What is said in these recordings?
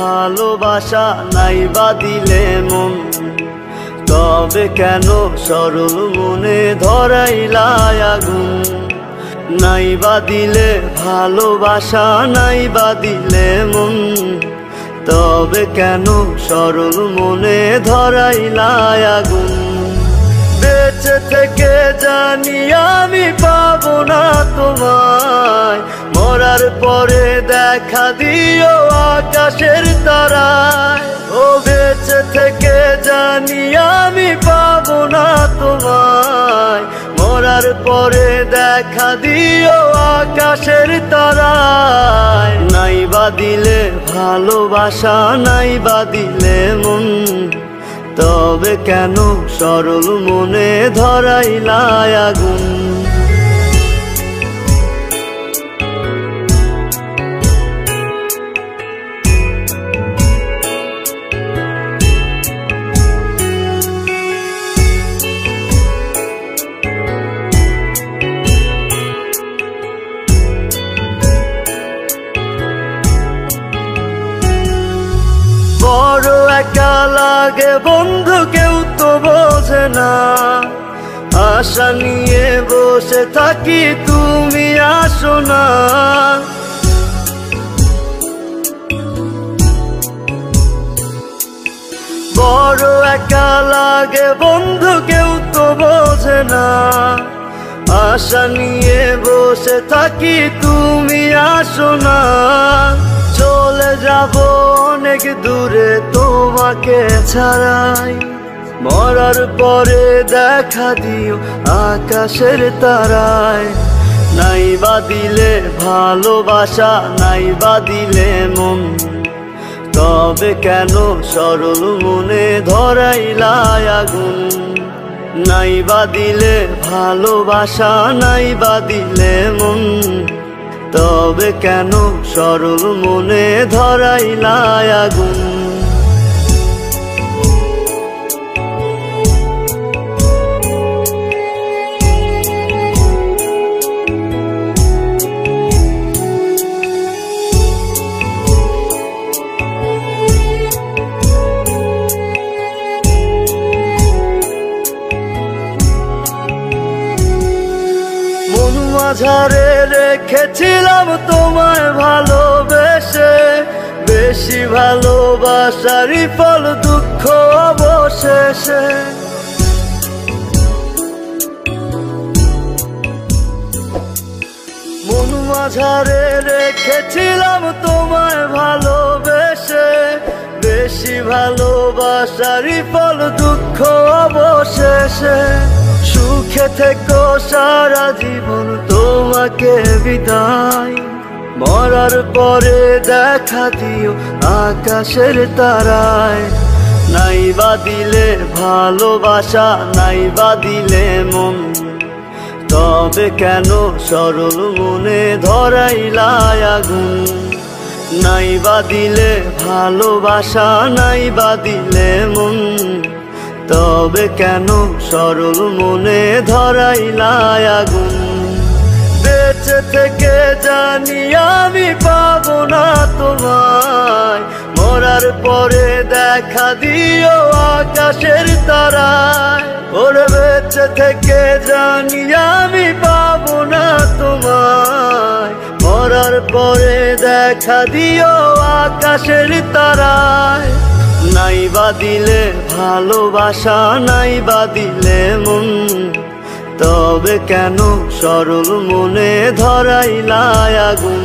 ভালোবাসা নাই বা দিলে মন, তবে কেন সরল মনে ধরাইলা আগুন। নাই বা দিলে ভালোবাসা নাই বা দিলে মন, তবে কেন সরল মনে ধরাইলা আগুন। বেঁচে থেকে জানি আমি পাবো না তোমায়, মরার পরে দেখা দিও আকাশের তারায়। ও বেঁচে থেকে জানি আমি পাবো না তোমায়, মরার পরে দেখা দিও আকাশের তারায়। নাই বা দিলে ভালোবাসা নাই বা দিলে মন, তবে কেন সরল মনে ধরাইলা আগুন। বড় একা লাগে বন্ধু, কেউ তো বোঝে না। আশা নিয়ে বসে থাকি তুমি আসো না। বড় একা লাগে বন্ধু, কেউ তো বোঝে না। আশা নিয়ে বসে থাকি তুমি আসো না। চলে যাব অনেক দূরে তোমাকে ছাড়াই, মরার পরে দেখা দিও আকাশের তারায়। নাই বা দিলে ভালোবাসা নাই বা দিলে মন, তবে কেন সরল মনে ধরাইলা আগুন। নাই বা দিলে ভালোবাসা নাই বা দিলে মন, তবে কেন সরল মনে ধরাইলা আগুন। মাঝারে রেখেছিলাম তোমায় ভালোবেসে, বেশি ভালোবাসারই ফল দুঃখ অবশেষে। মন মাঝারে রেখেছিলাম তোমায় ভালোবেসে, বেশি ভালোবাসারই ফল দুঃখ অবশেষে। সুখে থেকো সারা জীবন তোমাকে বিদায়, মরার পরে দেখা দিও আকাশের তারায়। নাই বা দিলে ভালোবাসা নাই বা দিলে মন, তবে কেন সরল মনে ধরাইলা আগুন। নাই বা দিলে ভালোবাসা নাই বা দিলে মন, তবে কেন সরল মনে ধরাইলা আগুন। বেঁচে থেকে জানি আমি পাবো না তোমায়, মরার পরে দেখা দিও আকাশের তারায়। ওরে বেঁচে থেকে জানি আমি পাবো না তোমায়, মরার পরে দেখা দিও আকাশের তারায়। নাই বা দিলে ভালোবাসা নাই বা দিলে মন, তবে কেন সরল মনে ধরাইলা আগুন।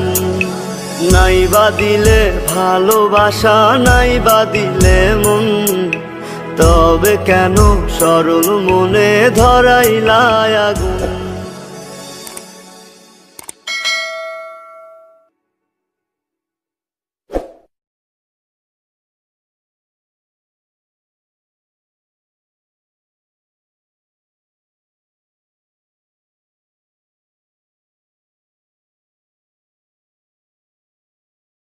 নাই বা দিলে ভালোবাসা নাই বা দিলে মন, তবে কেন সরল মনে ধরাইলা আগুন।